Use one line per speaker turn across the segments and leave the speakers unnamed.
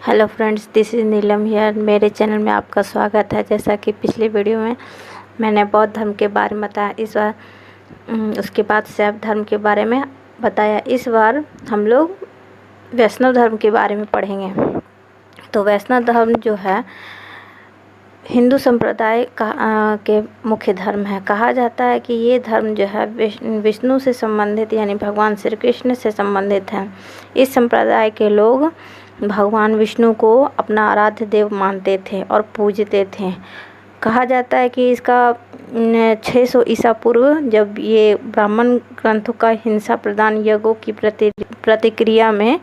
Hello friends, this is Neelam here. मेरे channel में आपका स्वागत है। जैसा कि पिछली वीडियो में मैंने बौद्ध धर्म के बारे में बताया, इस बार उसके बाद शैव धर्म के बारे में बताया। इस बार हम लोग वैष्णव धर्म के बारे में पढ़ेंगे। तो वैष्णव धर्म जो है हिंदू संप्रदाय के मुख्य धर्म है। कहा जाता है कि ये धर्म जो है विष्णु से संबंधित यानी भगवान श्री कृष्ण से संबंधित है। इस संप्रदाय के लोग भगवान विष्णु को अपना आराध्य देव मानते थे और पूजते थे। कहा जाता है कि इसका 600 ईसा पूर्व जब ये ब्राह्मण ग्रंथों का हिंसा प्रदान यज्ञों की प्रतिक्रिया में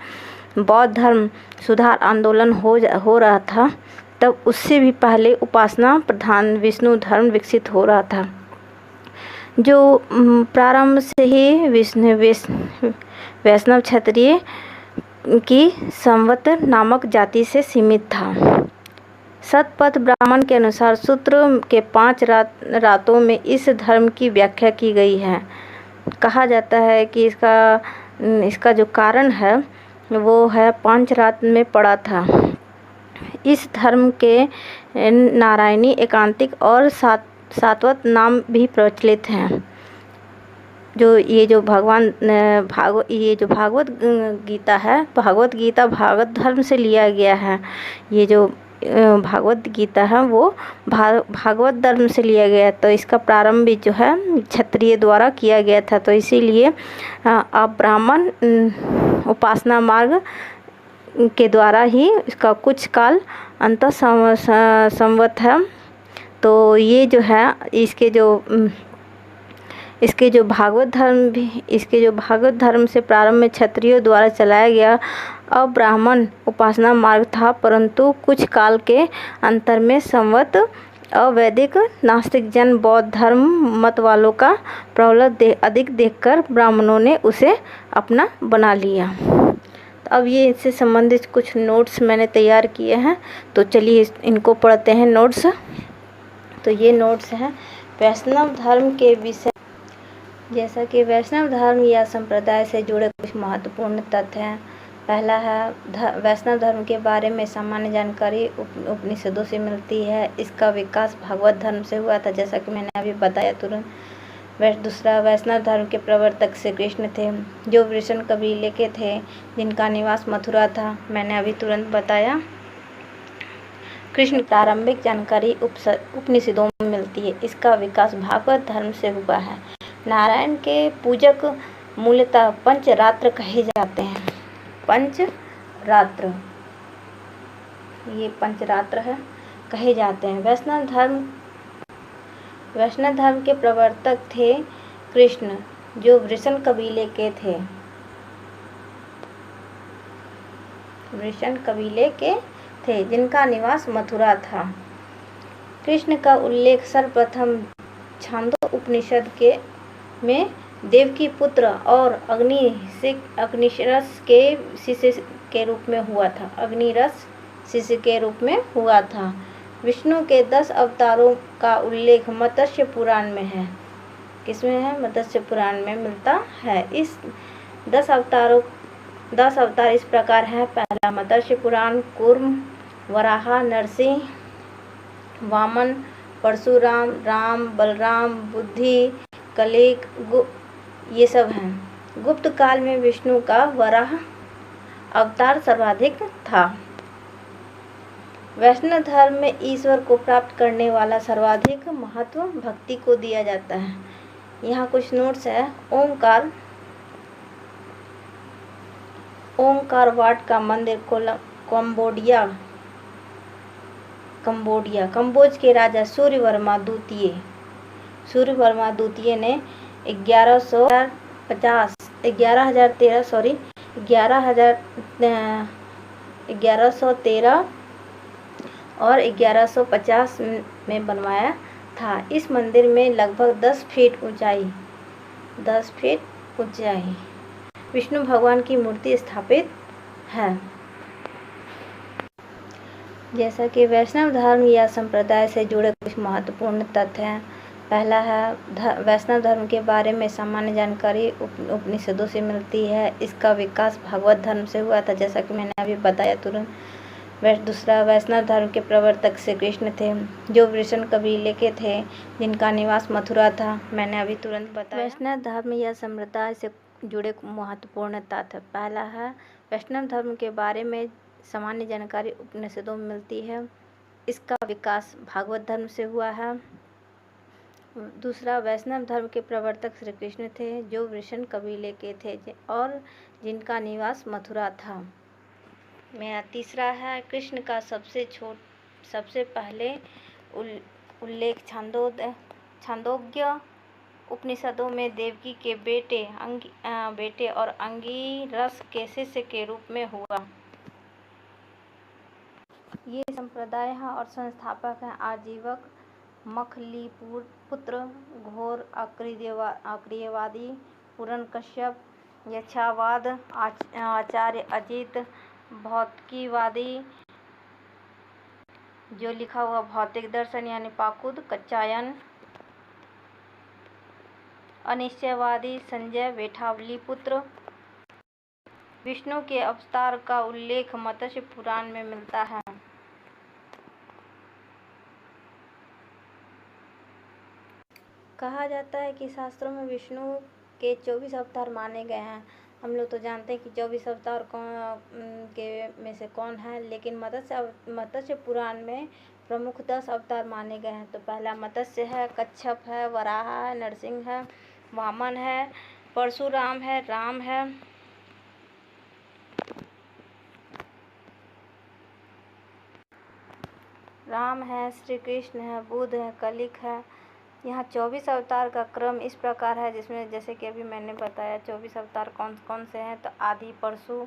बौद्ध धर्म सुधार आंदोलन हो रहा था, तब उससे भी पहले उपासना प्रधान विष्णु धर्म विकसित हो रहा था, जो प्रारंभ से ही वैष्णव क्षत्रिय की संवत नामक जाति से सीमित था। शतपथ ब्राह्मण के अनुसार सूत्र के 5 रातों में इस धर्म की व्याख्या की गई है। कहा जाता है कि इसका जो कारण है वो है 5 रात में पड़ा था। इस धर्म के नारायणी, एकांतिक और सात्वत नाम भी प्रचलित हैं। ये जो भागवत गीता है, भागवत गीता भागवत धर्म से लिया गया है। ये जो भागवत गीता है वो भागवत धर्म से लिया गया है। तो इसका प्रारंभ भी जो है क्षत्रिय द्वारा किया गया था। तो इसीलिए अब ब्राह्मण उपासना मार्ग के द्वारा ही इसका कुछ काल अंतर संवत है। तो ये जो है इसके जो भागवत धर्म से प्रारंभ में क्षत्रियों द्वारा चलाया गया अब्राह्मण उपासना मार्ग था, परंतु कुछ काल के अंतर में संवत अवैदिक नास्तिक जन बौद्ध धर्म मत वालों का प्रबल अधिक देखकर ब्राह्मणों ने उसे अपना बना लिया। तो अब ये इससे संबंधित कुछ नोट्स मैंने तैयार किए हैं, तो चलिए इनको पढ़ते हैं नोट्स। तो ये नोट्स हैं वैष्णव धर्म के विषय। जैसा कि वैष्णव धर्म या संप्रदाय से जुड़े कुछ महत्वपूर्ण तथ्य हैं। पहला है वैष्णव धर्म के बारे में सामान्य जानकारी उपनिषदों से मिलती है। इसका विकास भागवत धर्म से हुआ था, जैसा कि मैंने अभी बताया तुरंत। दूसरा, वैष्णव धर्म के प्रवर्तक श्री कृष्ण थे, जो वृषण कबीले के थे, जिनका निवास मथुरा था। मैंने अभी तुरंत बताया। कृष्ण प्रारंभिक जानकारी उपनिषदों में मिलती है। इसका विकास भागवत धर्म से हुआ है। नारायण के पूजक मूलतः पंचरात्र कहे जाते हैं। पंचरात्र, ये पंचरात्र है, कहे जाते हैं। वैष्णव धर्म के प्रवर्तक थे कृष्ण, जो वृषण कबीले के थे, जिनका निवास मथुरा था। कृष्ण का उल्लेख सर्वप्रथम छांदो उपनिषद में देवकी पुत्र और अग्निरस के शिष्य के रूप में हुआ था। हुआ था। विष्णु के 10 अवतारों का उल्लेख मत्स्य पुराण में है। किसमें है? मत्स्य पुराण में मिलता है। इस 10 अवतार इस प्रकार हैं। पहला, मत्स्य पुराण कूर्म, वराह, नरसिंह, वामन, परशुराम, राम, बलराम, बुद्धि, कलिक, ये सब हैं। गुप्त काल में विष्णु का वराह अवतार सर्वाधिक था। वैष्णव धर्म में ईश्वर को प्राप्त करने वाला सर्वाधिक महत्व भक्ति को दिया जाता है। यहाँ कुछ नोट्स है। ओंकार वाट का मंदिर कंबोज के राजा सूर्यवर्मा द्वितीय ने 1113 और 1150 में बनवाया था। इस मंदिर में लगभग 10 फीट ऊंचाई विष्णु भगवान की मूर्ति स्थापित है। जैसा कि वैष्णव धर्म या संप्रदाय से जुड़े कुछ महत्वपूर्ण तथ्य हैं। पहला है वैष्णव धर्म के बारे में सामान्य जानकारी उपनिषदों से मिलती है। इसका विकास भागवत धर्म से हुआ था, जैसा कि मैंने अभी बताया तुरंत। दूसरा, वैष्णव धर्म के प्रवर्तक श्री कृष्ण थे, जो वृषण कबीले के थे, जिनका निवास मथुरा था। मैंने अभी तुरंत बताया। वैष्णव धर्म या संप्रदाय से जुड़े महत्वपूर्ण तथ्य। पहला है, वैष्णव धर्म के बारे में सामान्य जानकारी उपनिषदों में मिलती है। इसका विकास भागवत धर्म से हुआ है। दूसरा, वैष्णव धर्म के प्रवर्तक श्री कृष्ण थे, जो वृषण कबीले के थे और जिनका निवास मथुरा था। मेरा तीसरा है, कृष्ण का सबसे पहले उल्लेख छांदोग्य उपनिषदों में देवकी के बेटे और अंगिरस के शिष्य के रूप में हुआ। ये संप्रदाय और संस्थापक हैं आजीवक मखलीपुत्र, घोर अक्रियवादी पूरनकश्यप, यक्षावाद आचार्य अजित, भौतिकीवादी जो लिखा हुआ भौतिक दर्शन यानी पाकुद कच्चायन, अनिश्चयवादी संजय वेठावलीपुत्र। विष्णु के अवतार का उल्लेख मत्स्य पुराण में मिलता है। कहा जाता है कि शास्त्रों में विष्णु के 24 अवतार माने गए हैं। हम लोग तो जानते हैं कि 24 अवतार के में से कौन है, लेकिन मत्स्य पुराण में प्रमुख 10 अवतार माने गए हैं। तो पहला मत्स्य है, कच्छप है, वराह है, नरसिंह है, वामन है, परशुराम है, राम है। श्री कृष्ण है, बुद्ध है, कलिक है। यहाँ 24 अवतार का क्रम इस प्रकार है, जिसमें जैसे कि अभी मैंने बताया 24 अवतार कौन कौन से हैं। तो आदि परशु,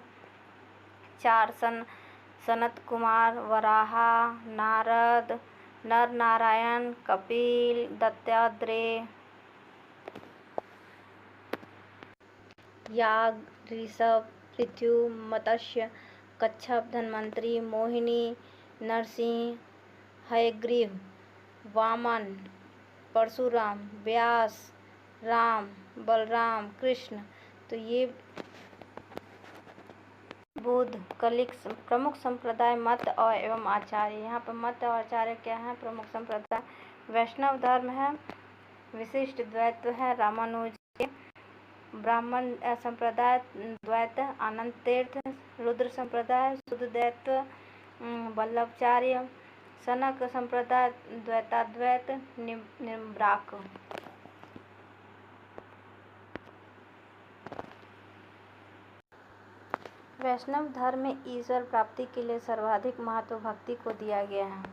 4 सनत कुमार, वराहा, नारद, नर नारायण, कपिल, दत्तात्रेय, याग, ऋषभ, पृथु, मत्स्य, कच्छप, धन्वंतरी, मोहिनी, नरसिंह, हयग्रीव, वामन, परशुराम, व्यास, राम, बलराम, कृष्ण। तो ये बुद्ध, कलिक प्रमुख संप्रदाय मत और एवं आचार्य। यहाँ पर मत और आचार्य क्या है? प्रमुख संप्रदाय वैष्णव धर्म है, विशिष्ट द्वैत है रामानुज, ब्राह्मण संप्रदाय द्वैत आनंद तीर्थ, रुद्र संप्रदाय शुद्ध द्वैत वल्लभाचार्य, सनक संप्रदाय द्वैताद्वैत निम्राक। वैष्णव धर्म में ईश्वर प्राप्ति के लिए सर्वाधिक महत्व भक्ति को दिया गया है।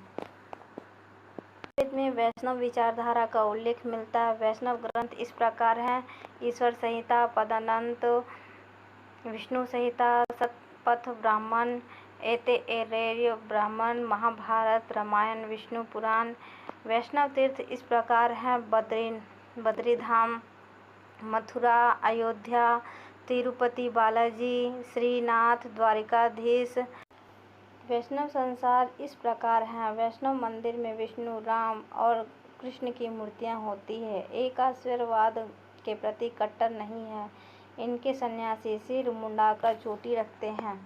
वेद में वैष्णव विचारधारा का उल्लेख मिलता है। वैष्णव ग्रंथ इस प्रकार हैं: ईश्वर संहिता, पदानंत, विष्णु संहिता, शतपथ ब्राह्मण, ऐतरेय ब्राह्मण, महाभारत, रामायण, विष्णु पुराण। वैष्णव तीर्थ इस प्रकार हैं: बद्रीधाम, मथुरा, अयोध्या, तिरुपति बालाजी, श्रीनाथ, द्वारिकाधीश। वैष्णव संसार इस प्रकार हैं: वैष्णव मंदिर में विष्णु, राम और कृष्ण की मूर्तियां होती है। एकाश्वरवाद के प्रति कट्टर नहीं है। इनके सन्यासी सिर मुंडाकर चोटी रखते हैं।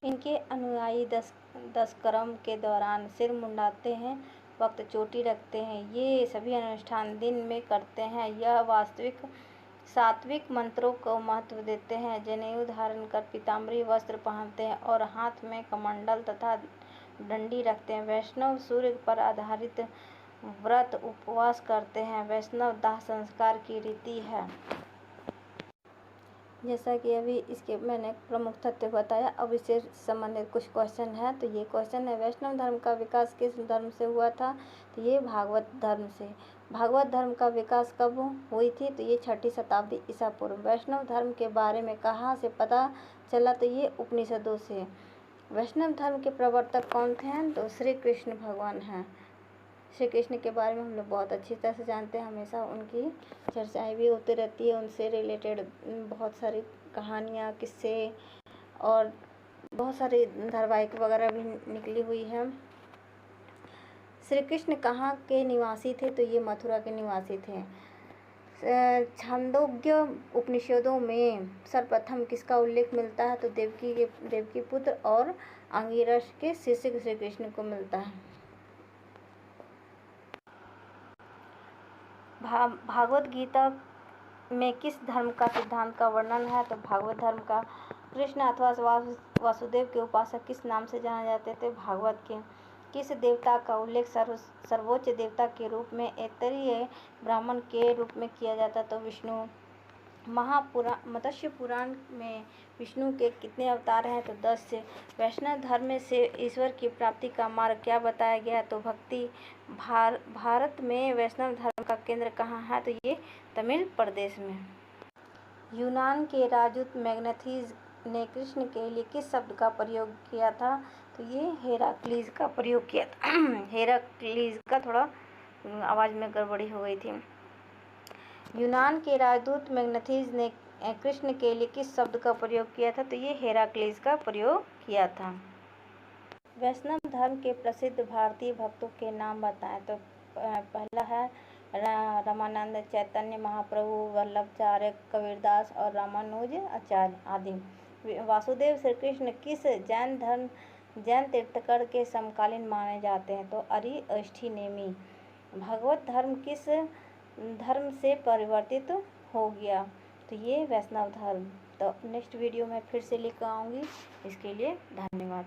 इनके अनुयायी दशकर्म के दौरान सिर मुंडाते हैं, वक्त चोटी रखते हैं। ये सभी अनुष्ठान दिन में करते हैं। यह सात्विक मंत्रों को महत्व देते हैं। जनेऊ धारण कर पीताम्बरी वस्त्र पहनते हैं और हाथ में कमंडल तथा डंडी रखते हैं। वैष्णव सूर्य पर आधारित व्रत उपवास करते हैं। वैष्णव दाह संस्कार की रीति है। जैसा कि अभी इसके मैंने प्रमुख तथ्य बताया, अब इससे संबंधित कुछ क्वेश्चन है। तो ये क्वेश्चन है, वैष्णव धर्म का विकास किस धर्म से हुआ था? तो ये भागवत धर्म से। भागवत धर्म का विकास कब हुई थी? तो ये 6ठी शताब्दी ईसा पूर्व। वैष्णव धर्म के बारे में कहाँ से पता चला? तो ये उपनिषदों से। वैष्णव धर्म के प्रवर्तक कौन थे? तो श्री कृष्ण भगवान हैं। श्री कृष्ण के बारे में हम लोग बहुत अच्छी तरह से जानते हैं। हमेशा उनकी चर्चाएं भी होती रहती है। उनसे रिलेटेड बहुत सारी कहानियाँ, किस्से और बहुत सारी धारावाहिक वगैरह भी निकली हुई है। श्री कृष्ण कहाँ के निवासी थे? तो ये मथुरा के निवासी थे। छांदोग्य उपनिषदों में सर्वप्रथम किसका उल्लेख मिलता है? तो देवकी पुत्र और अंगिरस के शिष्य श्री कृष्ण को मिलता है। भागवत गीता में किस धर्म का सिद्धांत का वर्णन है? तो भागवत धर्म का। कृष्ण अथवा वासुदेव के उपासक किस नाम से जाने जाते थे? भागवत के। किस देवता का उल्लेख सर्वोच्च देवता के रूप में ऐतरेय ब्राह्मण के रूप में किया जाता? तो विष्णु। मत्स्य पुराण में विष्णु के कितने अवतार हैं? तो 10 से। वैष्णव धर्म से ईश्वर की प्राप्ति का मार्ग क्या बताया गया? तो भक्ति। भारत में वैष्णव धर्म का केंद्र कहाँ है? तो ये तमिल प्रदेश में। यूनान के राजदूत मैग्नेथीज ने कृष्ण के लिए किस शब्द का प्रयोग किया था? तो ये हेराक्लीज का प्रयोग किया था। हेराक्लीज का थोड़ा आवाज़ में गड़बड़ी हो गई थी। यूनान के राजदूत मैग्नेथीज ने कृष्ण के लिए किस शब्द का प्रयोग किया था? तो ये हेराक्लीज का प्रयोग किया था। वैष्णव धर्म के प्रसिद्ध भारतीय भक्तों के नाम बताएं। तो पहला है रामानंद, चैतन्य महाप्रभु, वल्लभाचार्य, कबीरदास और रामानुज आचार्य आदि। वासुदेव श्री कृष्ण किस जैन तीर्थंकर के समकालीन माने जाते हैं? तो अरिष्टनेमी। भगवत धर्म किस धर्म से परिवर्तित हो गया? तो ये वैष्णव धर्म। तो नेक्स्ट वीडियो में फिर से लेकर आऊँगी। इसके लिए धन्यवाद।